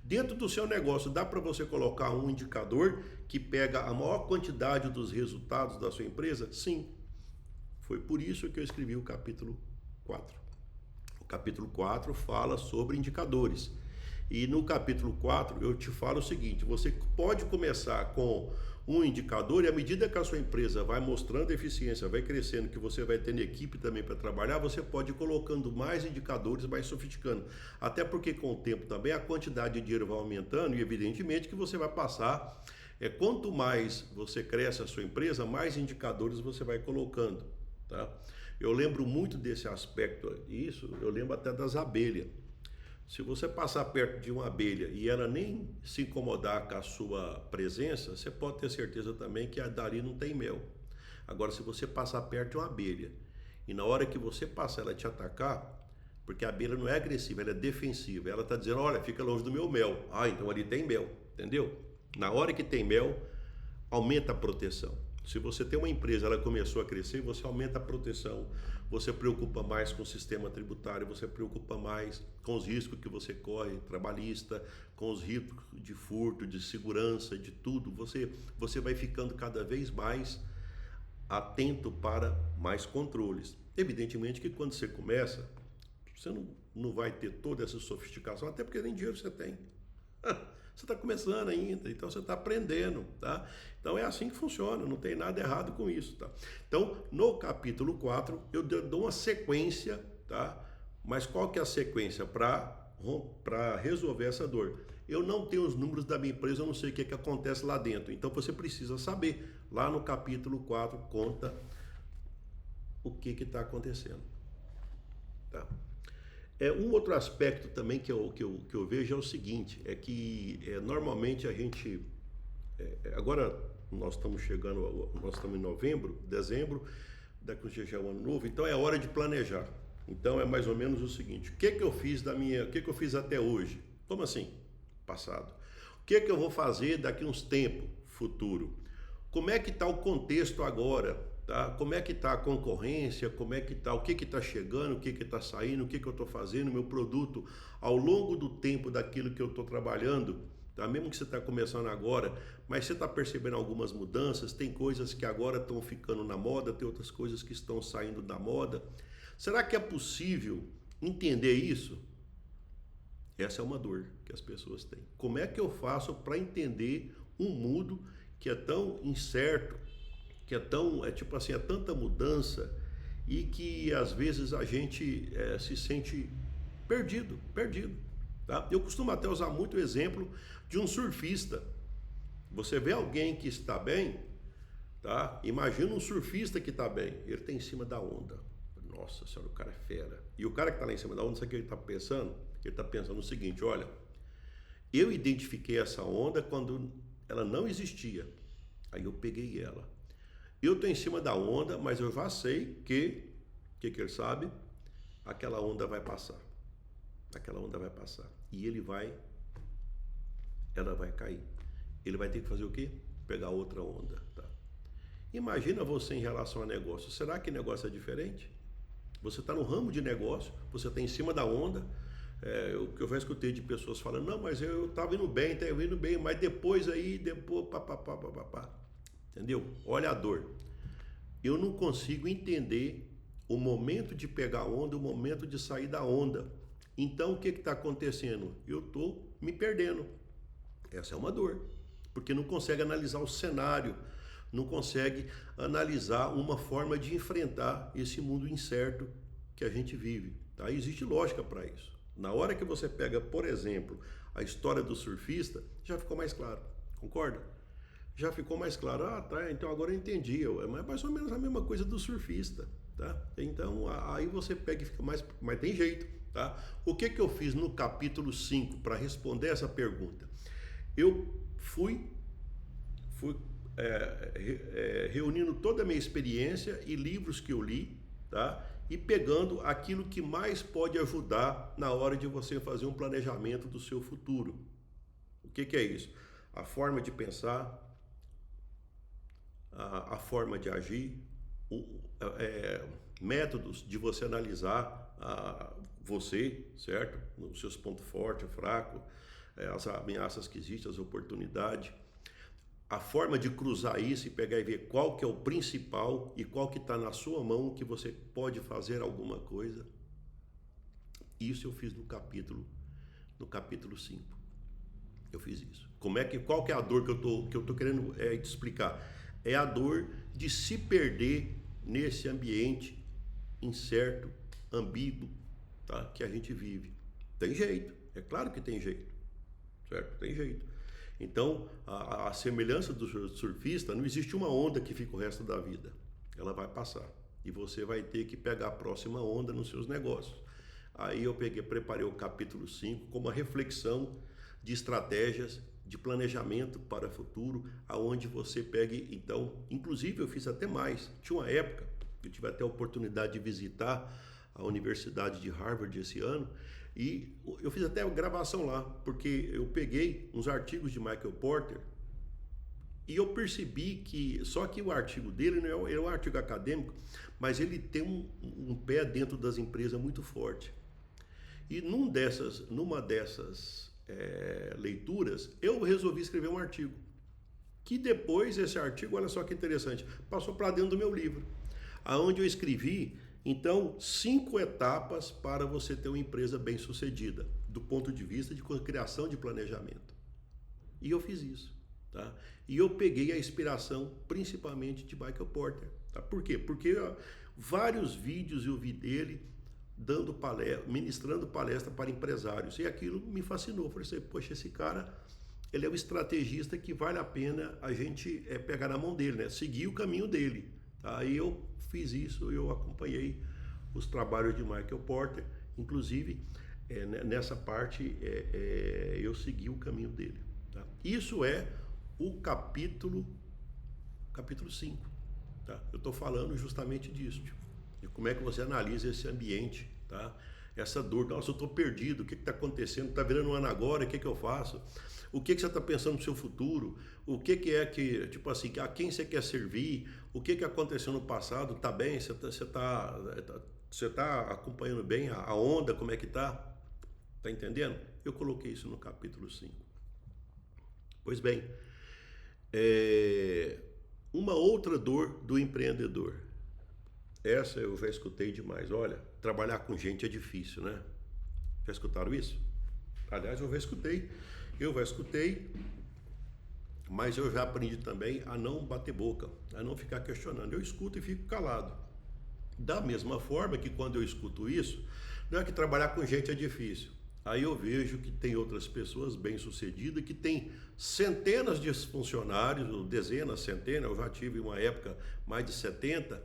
Dentro do seu negócio, dá para você colocar um indicador que pega a maior quantidade dos resultados da sua empresa? Sim. Foi por isso que eu escrevi o capítulo 4. O capítulo 4 fala sobre indicadores. E no capítulo 4 eu te falo o seguinte, você pode começar com um indicador e à medida que a sua empresa vai mostrando eficiência, vai crescendo, que você vai tendo equipe também para trabalhar, você pode ir colocando mais indicadores, mais sofisticando. Até porque com o tempo também a quantidade de dinheiro vai aumentando e evidentemente que você vai passar, quanto mais você cresce a sua empresa, mais indicadores você vai colocando. Tá? Eu lembro muito desse aspecto, eu lembro até das abelhas. Se você passar perto de uma abelha e ela nem se incomodar com a sua presença, você pode ter certeza também que a dali não tem mel. Agora, se você passar perto de uma abelha e na hora que você passar ela te atacar, porque a abelha não é agressiva, ela é defensiva. Ela está dizendo, olha, fica longe do meu mel. Ah, então ali tem mel, entendeu? Na hora que tem mel, aumenta a proteção. Se você tem uma empresa, ela começou a crescer, você aumenta a proteção, você preocupa mais com o sistema tributário, você preocupa mais com os riscos que você corre, trabalhista, com os riscos de furto, de segurança, de tudo. Você vai ficando cada vez mais atento para mais controles. Evidentemente que quando você começa, você não vai ter toda essa sofisticação, até porque nem dinheiro você tem. Você está começando ainda, então você está aprendendo, tá? Então é assim que funciona, não tem nada errado com isso, tá? Então, no capítulo 4, eu dou uma sequência, tá? Mas qual que é a sequência? Para para resolver essa dor. Eu não tenho os números da minha empresa, eu não sei o que acontece lá dentro. Então você precisa saber. Lá no capítulo 4 conta o que está acontecendo. Tá? Um outro aspecto também que eu vejo é o seguinte, é que normalmente a gente, agora nós estamos em novembro, dezembro, daqui a um dia já é o ano novo, então é hora de planejar. Então é mais ou menos o seguinte, o que eu fiz o que eu fiz até hoje? Como assim? Passado. O que eu vou fazer daqui a uns tempos? Futuro. Como é que está o contexto agora? Tá? Como é que está a concorrência? Como é que está? O que está chegando? O que está saindo? O que eu estou fazendo? Meu produto ao longo do tempo daquilo que eu estou trabalhando, tá? Mesmo que você está começando agora, mas você está percebendo algumas mudanças, tem coisas que agora estão ficando na moda, tem outras coisas que estão saindo da moda. Será que é possível entender isso? Essa é uma dor que as pessoas têm. Como é que eu faço para entender um mundo que é tão incerto, que é tanta mudança e que às vezes a gente se sente perdido. Tá? Eu costumo até usar muito o exemplo de um surfista. Você vê alguém que está bem, tá? Imagina um surfista que está bem, ele está em cima da onda. Nossa senhora, o cara é fera. E o cara que está lá em cima da onda, sabe o que ele está pensando? Ele está pensando o seguinte, olha, eu identifiquei essa onda quando ela não existia. Aí eu peguei ela. Eu estou em cima da onda, mas eu já sei que ele sabe? Aquela onda vai passar. Aquela onda vai passar. E ela vai cair. Ele vai ter que fazer o quê? Pegar outra onda. Tá? Imagina você em relação a negócio. Será que negócio é diferente? Você está no ramo de negócio, você está em cima da onda. O que eu já escutei de pessoas falando, não, mas eu estava indo bem, mas depois. Pá. Entendeu? Olha a dor. Eu não consigo entender o momento de pegar a onda, o momento de sair da onda. Então o que está acontecendo? Eu estou me perdendo. Essa é uma dor, porque não consegue analisar o cenário, não consegue analisar uma forma de enfrentar esse mundo incerto que a gente vive. Tá? Existe lógica para isso. Na hora que você pega, por exemplo, a história do surfista, já ficou mais claro. Concorda? Já ficou mais claro. Ah, tá, então agora eu entendi. É mais ou menos a mesma coisa do surfista. Tá? Então aí você pega e fica mais... Mas tem jeito. Tá? O que eu fiz no capítulo 5 para responder essa pergunta? Eu fui reunindo toda a minha experiência e livros que eu li, tá? E pegando aquilo que mais pode ajudar na hora de você fazer um planejamento do seu futuro. O que é isso? A forma de pensar, a forma de agir, métodos de você analisar você, certo? Os seus pontos fortes, fracos, as ameaças que existem, as oportunidades. A forma de cruzar isso e pegar e ver qual que é o principal e qual que está na sua mão que você pode fazer alguma coisa. Isso eu fiz no capítulo 5. Eu fiz isso. Qual que é a dor que eu tô querendo te explicar? É a dor de se perder nesse ambiente incerto, ambíguo, tá? Que a gente vive. Tem jeito, é claro que tem jeito, certo? Tem jeito. Então, a semelhança do surfista, não existe uma onda que fica o resto da vida. Ela vai passar. E você vai ter que pegar a próxima onda nos seus negócios. Aí eu preparei o capítulo 5 como uma reflexão de estratégias, de planejamento para o futuro, aonde você pegue, então, inclusive eu fiz até mais. Tinha uma época, eu tive até a oportunidade de visitar a Universidade de Harvard esse ano, e eu fiz até a gravação lá, porque eu peguei uns artigos de Michael Porter e eu percebi que, só que o artigo dele não é um artigo acadêmico, mas ele tem um pé dentro das empresas muito forte. E numa dessas leituras, eu resolvi escrever um artigo. Que depois esse artigo, olha só que interessante, passou para dentro do meu livro, aonde eu escrevi, então, 5 etapas para você ter uma empresa bem sucedida, do ponto de vista de criação de planejamento. E eu fiz isso. Tá? E eu peguei a inspiração principalmente de Michael Porter. Tá? Por quê? Porque vários vídeos eu vi dele, dando palestra, ministrando palestra para empresários. E aquilo me fascinou. Falei assim, poxa, esse cara, ele é um estrategista que vale a pena a gente pegar na mão dele, né? Seguir o caminho dele. Aí eu fiz isso, eu acompanhei os trabalhos de Michael Porter, inclusive nessa parte eu segui o caminho dele. Tá? Isso é o capítulo 5. Tá? Eu estou falando justamente disso, tipo, de como é que você analisa esse ambiente, tá? Essa dor, nossa, eu estou perdido, o que está acontecendo? Está virando um ano agora, o que eu faço? O que você está pensando no seu futuro? O que é que, tipo assim, a quem você quer servir? O que aconteceu no passado? Tá bem? Você tá acompanhando bem a onda? Como é que tá? Tá entendendo? Eu coloquei isso no capítulo 5. Pois bem, uma outra dor do empreendedor. Essa eu já escutei demais. Olha, trabalhar com gente é difícil, né? Já escutaram isso? Aliás, eu já escutei, mas eu já aprendi também a não bater boca, a não ficar questionando. Eu escuto e fico calado. Da mesma forma que quando eu escuto isso, não é que trabalhar com gente é difícil. Aí eu vejo que tem outras pessoas bem-sucedidas que têm centenas de funcionários, ou dezenas, centenas, eu já tive uma época mais de 70,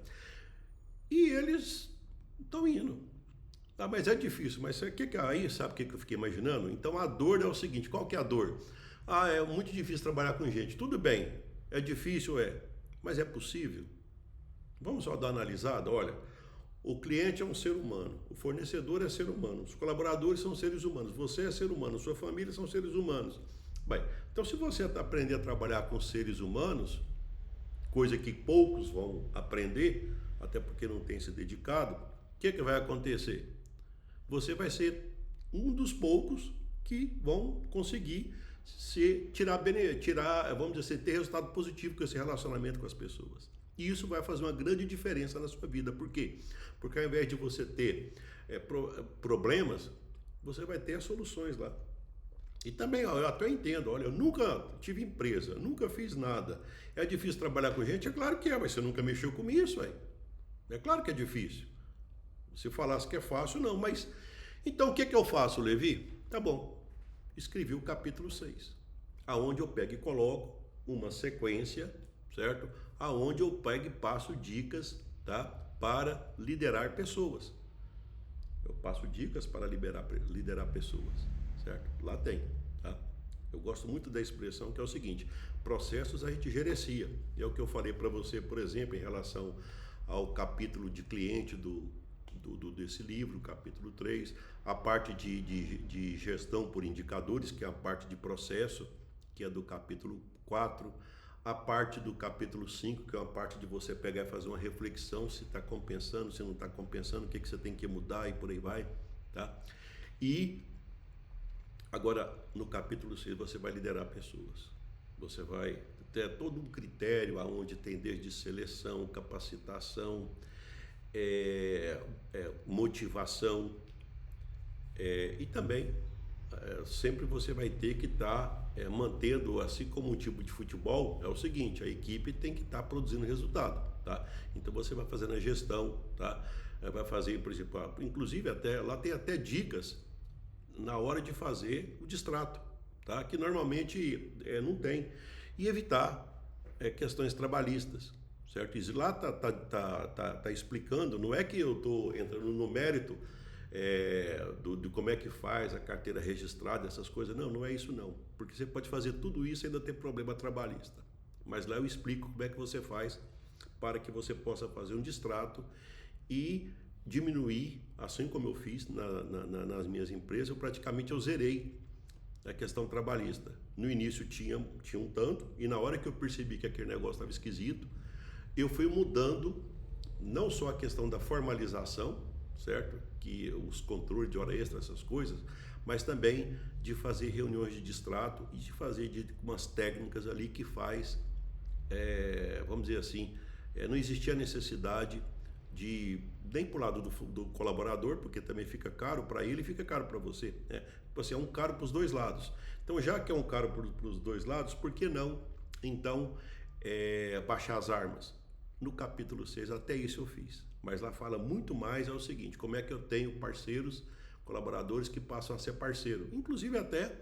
e eles estão indo. Ah, mas é difícil, mas aí sabe o que eu fiquei imaginando? Então a dor é o seguinte, qual que é a dor? Ah, é muito difícil trabalhar com gente. Tudo bem, é difícil, mas é possível? Vamos só dar uma analisada, olha, o cliente é um ser humano, o fornecedor é ser humano, os colaboradores são seres humanos, você é ser humano, sua família são seres humanos. Bem, então se você aprender a trabalhar com seres humanos, coisa que poucos vão aprender, até porque não tem se dedicado, o que vai acontecer? Você vai ser um dos poucos que vão conseguir vamos dizer assim, ter resultado positivo com esse relacionamento com as pessoas. E isso vai fazer uma grande diferença na sua vida. Por quê? Porque ao invés de você ter problemas, você vai ter as soluções lá. E também, eu até entendo, olha, eu nunca tive empresa, nunca fiz nada. É difícil trabalhar com gente? É claro que mas você nunca mexeu com isso, aí. É claro que é difícil. Se falasse que é fácil, não. Mas, então o que eu faço, Levi? Tá bom, escrevi o capítulo 6, aonde eu pego e coloco uma sequência, certo? Aonde eu pego e passo dicas, tá? Para liderar pessoas. Eu passo dicas para liderar pessoas, certo? Lá tem, tá? Eu gosto muito da expressão que é o seguinte, processos a gente gerencia. É o que eu falei para você, por exemplo, em relação ao capítulo de cliente desse livro, capítulo 3, a parte de gestão por indicadores, que é a parte de processo, que é do capítulo 4, a parte do capítulo 5, que é uma parte de você pegar e fazer uma reflexão, se está compensando, se não está compensando, o que você tem que mudar e por aí vai, tá? E agora, no capítulo 6, você vai liderar pessoas. Você vai ter todo um critério aonde tem desde seleção, capacitação, motivação, e também sempre você vai ter que estar mantendo, assim como um tipo de futebol, é o seguinte, a equipe tem que estar produzindo resultado, tá? Então você vai fazendo a gestão, tá? Vai fazer, por exemplo, inclusive lá tem até dicas na hora de fazer o distrato, tá? Que normalmente não tem, e evitar questões trabalhistas, certo? E lá tá explicando, não é que eu estou entrando no mérito de como é que faz a carteira registrada, essas coisas, não é isso não, porque você pode fazer tudo isso e ainda ter problema trabalhista, mas lá eu explico como é que você faz para que você possa fazer um distrato e diminuir, assim como eu fiz nas minhas empresas, eu zerei a questão trabalhista. No início tinha um tanto, e na hora que eu percebi que aquele negócio estava esquisito, eu fui mudando não só a questão da formalização, certo? Que os controles de hora extra, essas coisas, mas também de fazer reuniões de distrato e de fazer umas técnicas ali que faz, vamos dizer assim, não existia necessidade de nem para o lado do colaborador, porque também fica caro para ele e fica caro para você, né? Tipo assim, é um caro para os dois lados. Então, já que é um caro para os dois lados, por que não, então, baixar as armas? No capítulo 6, até isso eu fiz. Mas lá fala muito mais é o seguinte, como é que eu tenho parceiros, colaboradores que passam a ser parceiro. Inclusive até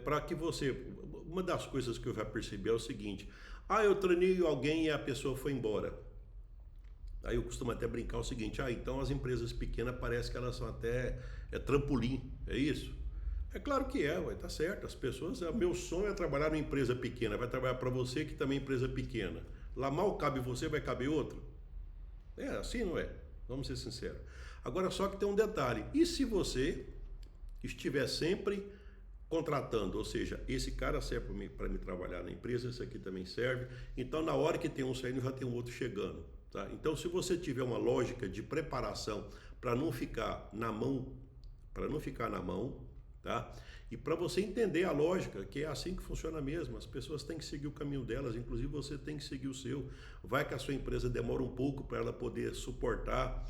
para que você... Uma das coisas que eu já percebi é o seguinte, eu treinei alguém e a pessoa foi embora. Aí eu costumo até brincar o seguinte, então as empresas pequenas parece que elas são até trampolim, é isso? É claro que vai tá certo, as pessoas, meu sonho é trabalhar numa empresa pequena, vai trabalhar para você que também é empresa pequena. Lá mal cabe você, vai caber outro? É assim, não é? Vamos ser sinceros. Agora só que tem um detalhe, e se você estiver sempre contratando, ou seja, esse cara serve para me trabalhar na empresa, esse aqui também serve, então na hora que tem um saindo já tem um outro chegando. Tá? Então se você tiver uma lógica de preparação para não ficar na mão, tá? E para você entender a lógica, que é assim que funciona mesmo, as pessoas têm que seguir o caminho delas, inclusive você tem que seguir o seu. Vai que a sua empresa demora um pouco para ela poder suportar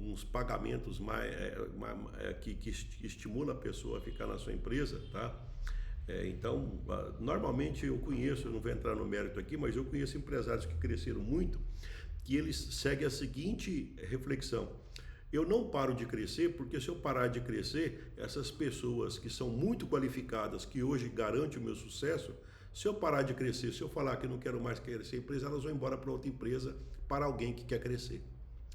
uns pagamentos que estimula a pessoa a ficar na sua empresa, tá? Então, normalmente eu não vou entrar no mérito aqui, mas eu conheço empresários que cresceram muito, que eles seguem a seguinte reflexão: eu não paro de crescer, porque se eu parar de crescer, essas pessoas que são muito qualificadas, que hoje garantem o meu sucesso, se eu parar de crescer, se eu falar que não quero mais crescer a empresa, elas vão embora para outra empresa, para alguém que quer crescer.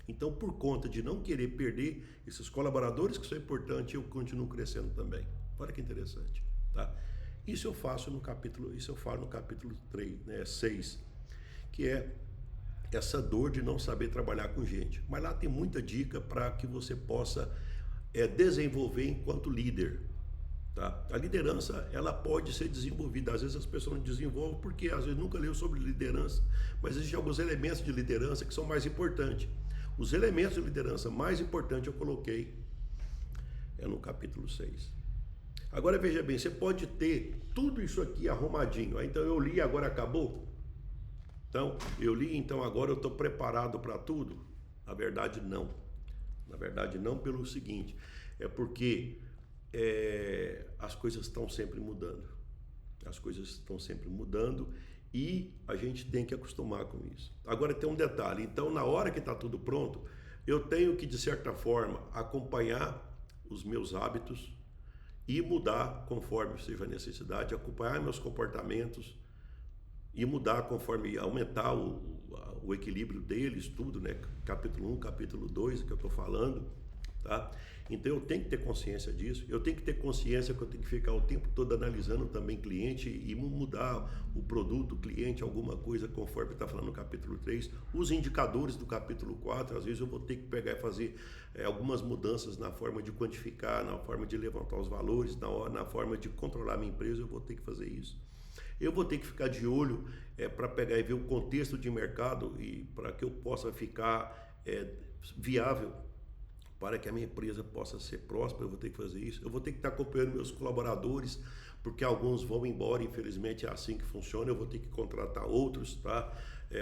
Então, por conta de não querer perder esses colaboradores que são importantes, eu continuo crescendo também. Olha que interessante, tá? Isso eu falo no capítulo 3, né, 6, que é essa dor de não saber trabalhar com gente. Mas lá tem muita dica para que você possa desenvolver enquanto líder. Tá? A liderança, ela pode ser desenvolvida. Às vezes as pessoas não desenvolvem porque às vezes nunca leu sobre liderança, mas existem alguns elementos de liderança que são mais importantes. Os elementos de liderança mais importantes eu coloquei no capítulo 6. Agora veja bem, você pode ter tudo isso aqui arrumadinho. Então eu li, agora acabou? Então, eu li, então agora eu estou preparado para tudo? Na verdade, não. Na verdade, não, pelo seguinte, é porque as coisas estão sempre mudando. As coisas estão sempre mudando e a gente tem que acostumar com isso. Agora tem um detalhe, então na hora que está tudo pronto, eu tenho que, de certa forma, acompanhar os meus hábitos e mudar conforme seja a necessidade, acompanhar meus comportamentos e mudar conforme aumentar o equilíbrio deles, tudo, né? Capítulo 1, capítulo 2, que eu estou falando, tá? Então eu tenho que ter consciência disso, eu tenho que ter consciência que eu tenho que ficar o tempo todo analisando também cliente e mudar o produto, o cliente, alguma coisa conforme está falando no capítulo 3, os indicadores do capítulo 4, às vezes eu vou ter que pegar e fazer algumas mudanças na forma de quantificar, na forma de levantar os valores, na forma de controlar minha empresa, eu vou ter que fazer isso. Eu vou ter que ficar de olho para pegar e ver o contexto de mercado e para que eu possa ficar viável, para que a minha empresa possa ser próspera, eu vou ter que fazer isso. Eu vou ter que estar acompanhando meus colaboradores, porque alguns vão embora, infelizmente é assim que funciona, eu vou ter que contratar outros, tá?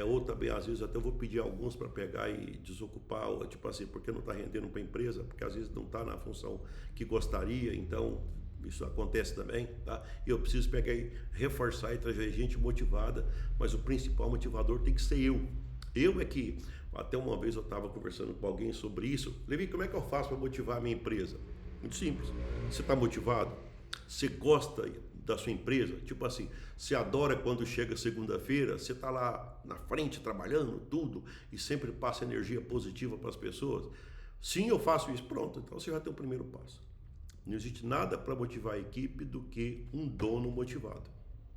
Ou também, às vezes, até eu vou pedir alguns para pegar e desocupar, tipo assim, porque não está rendendo para a empresa, porque às vezes não está na função que gostaria, então isso acontece também, tá? E eu preciso pegar e reforçar e trazer gente motivada, mas o principal motivador tem que ser eu. Eu é que, até uma vez eu estava conversando com alguém sobre isso, Levi, como é que eu faço para motivar a minha empresa? Muito simples, você está motivado? Você gosta da sua empresa? Tipo assim, você adora quando chega segunda-feira, você está lá na frente trabalhando tudo e sempre passa energia positiva para as pessoas? Sim, eu faço isso. Pronto, então você já tem o primeiro passo. Não existe nada para motivar a equipe do que um dono motivado.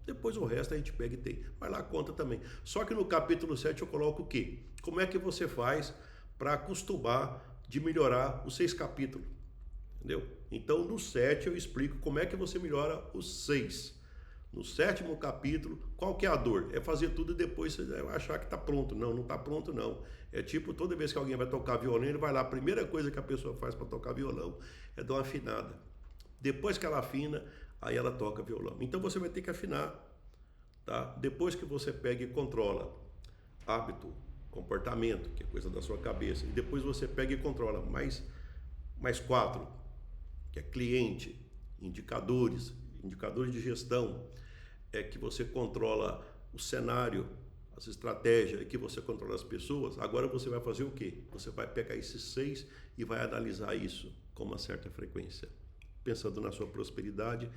Depois o resto a gente pega e tem. Vai lá, conta também. Só que no capítulo 7 eu coloco o quê? Como é que você faz para acostumar de melhorar os 6 capítulos? Entendeu? Então no 7 eu explico como é que você melhora os 6. No 7º capítulo, qual que é a dor? É fazer tudo e depois você vai achar que está pronto. Não, não está pronto não. É tipo, toda vez que alguém vai tocar violão, ele vai lá, a primeira coisa que a pessoa faz para tocar violão é dar uma afinada. Depois que ela afina, aí ela toca violão. Então você vai ter que afinar, tá? Depois que você pega e controla hábito, comportamento, que é coisa da sua cabeça, e depois você pega e controla mais 4, que é cliente, indicadores de gestão, é que você controla o cenário, as estratégias, que você controla as pessoas, agora você vai fazer o quê? Você vai pegar esses 6 e vai analisar isso com uma certa frequência, pensando na sua prosperidade,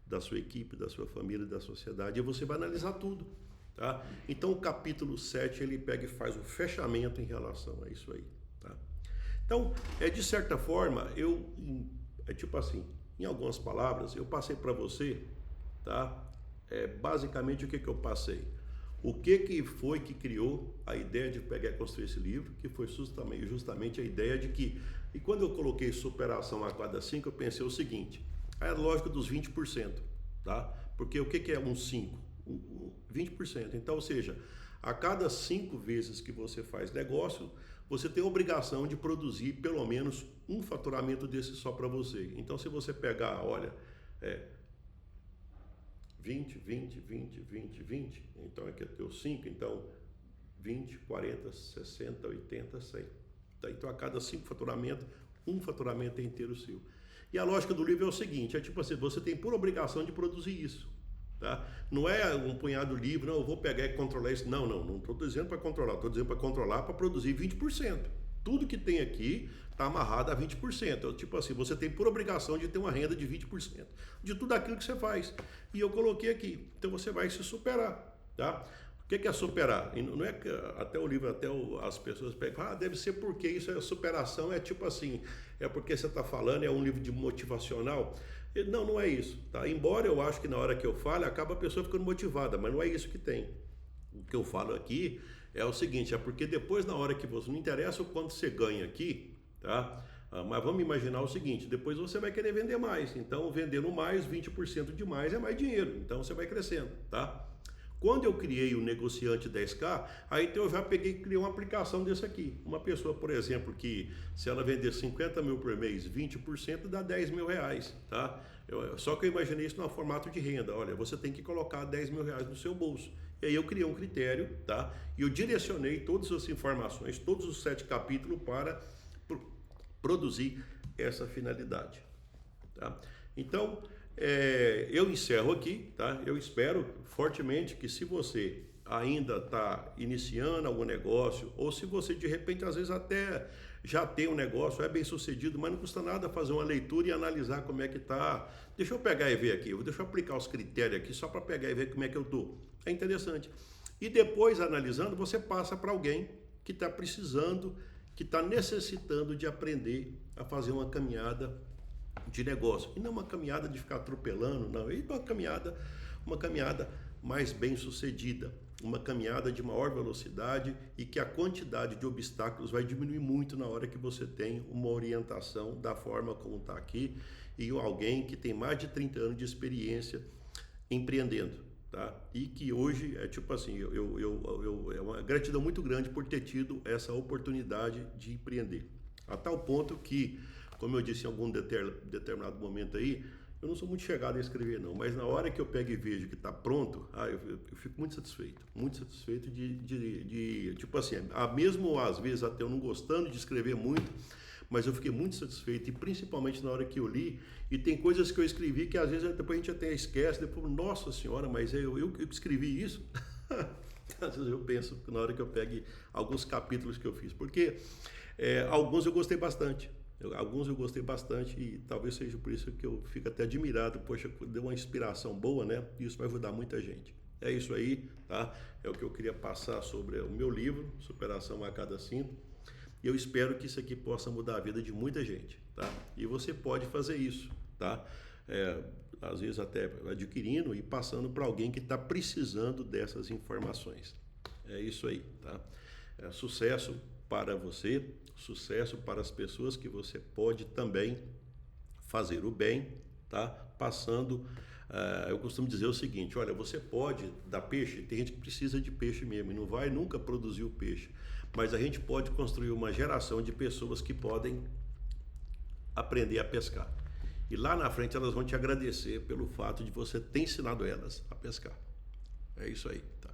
da sua equipe, da sua família, da sociedade, e você vai analisar tudo. Tá? Então o capítulo 7 ele pega e faz o fechamento em relação a isso aí. Tá? Então, de certa forma, tipo assim, em algumas palavras, eu passei para você, tá? Basicamente o que eu passei? O que foi que criou a ideia de pegar e construir esse livro, que foi justamente a ideia de que, e quando eu coloquei superação a cada 5, eu pensei o seguinte, é a lógica dos 20%, tá? Porque o que é um 5? 20%. Então, ou seja, a cada 5 vezes que você faz negócio, você tem a obrigação de produzir pelo menos um faturamento desse só para você. Então, se você pegar, olha, 20, 20, 20, 20, 20, então aqui é teu 5, então 20, 40, 60, 80, 100. Tá? Então, a cada 5 faturamentos, um faturamento é inteiro seu. E a lógica do livro é o seguinte, tipo assim, você tem por obrigação de produzir isso. Tá? Não é um punhado livre, não, eu vou pegar e controlar isso. Não estou dizendo para controlar, estou dizendo para controlar para produzir 20%. Tudo que tem aqui está amarrado a 20%. Tipo assim, você tem por obrigação de ter uma renda de 20% de tudo aquilo que você faz. E eu coloquei aqui. Então você vai se superar. Tá? O que é superar? Não é que até o livro, as pessoas pegam, deve ser porque isso é superação, é tipo assim, é porque você está falando, é um livro de motivacional. Não é isso, tá? Embora eu acho que na hora que eu falo, acaba a pessoa ficando motivada, mas não é isso que tem. O que eu falo aqui é o seguinte, é porque depois na hora que você, não interessa o quanto você ganha aqui, tá? Mas vamos imaginar o seguinte, depois você vai querer vender mais, então vendendo mais, 20% de mais é mais dinheiro, então você vai crescendo, tá? Quando eu criei o Negociante 10K, aí então eu já peguei e criei uma aplicação desse aqui. Uma pessoa, por exemplo, que se ela vender 50 mil por mês, 20% dá 10 mil reais, tá? Só que eu imaginei isso no formato de renda. Olha, você tem que colocar 10 mil reais no seu bolso. E aí eu criei um critério, tá? E eu direcionei todas as informações, todos os 7 capítulos para produzir essa finalidade, tá? Então, eu encerro aqui, tá? Eu espero fortemente que se você ainda está iniciando algum negócio, ou se você de repente às vezes até já tem um negócio, é bem sucedido, mas não custa nada fazer uma leitura e analisar como é que está. Deixa eu pegar e ver aqui, deixa eu aplicar os critérios aqui só para pegar e ver como é que eu estou. É interessante. E depois, analisando, você passa para alguém que está precisando, que está necessitando de aprender a fazer uma caminhada de negócio. E não uma caminhada de ficar atropelando, não. É uma caminhada mais bem sucedida. Uma caminhada de maior velocidade e que a quantidade de obstáculos vai diminuir muito na hora que você tem uma orientação da forma como está aqui e alguém que tem mais de 30 anos de experiência empreendendo, tá? E que hoje é tipo assim, é uma gratidão muito grande por ter tido essa oportunidade de empreender. A tal ponto que, como eu disse em algum determinado momento aí, eu não sou muito chegado a escrever não, mas na hora que eu pego e vejo que está pronto, eu fico muito satisfeito de tipo assim, mesmo às vezes até eu não gostando de escrever muito, mas eu fiquei muito satisfeito, e principalmente na hora que eu li, e tem coisas que eu escrevi que às vezes depois a gente até esquece, depois, nossa senhora, mas eu escrevi isso? Às vezes eu penso na hora que eu pego alguns capítulos que eu fiz, porque alguns eu gostei bastante. Alguns eu gostei bastante e talvez seja por isso que eu fico até admirado. Poxa, deu uma inspiração boa, né? Isso vai ajudar muita gente. É isso aí, tá? É o que eu queria passar sobre o meu livro, Superação a Cada 5. E eu espero que isso aqui possa mudar a vida de muita gente, tá? E você pode fazer isso, tá? Às vezes até adquirindo e passando para alguém que está precisando dessas informações. É isso aí, tá? Sucesso para você, sucesso para as pessoas que você pode também fazer o bem, tá? Passando, eu costumo dizer o seguinte, olha, você pode dar peixe, tem gente que precisa de peixe mesmo e não vai nunca produzir o peixe, mas a gente pode construir uma geração de pessoas que podem aprender a pescar. E lá na frente elas vão te agradecer pelo fato de você ter ensinado elas a pescar. É isso aí, tá?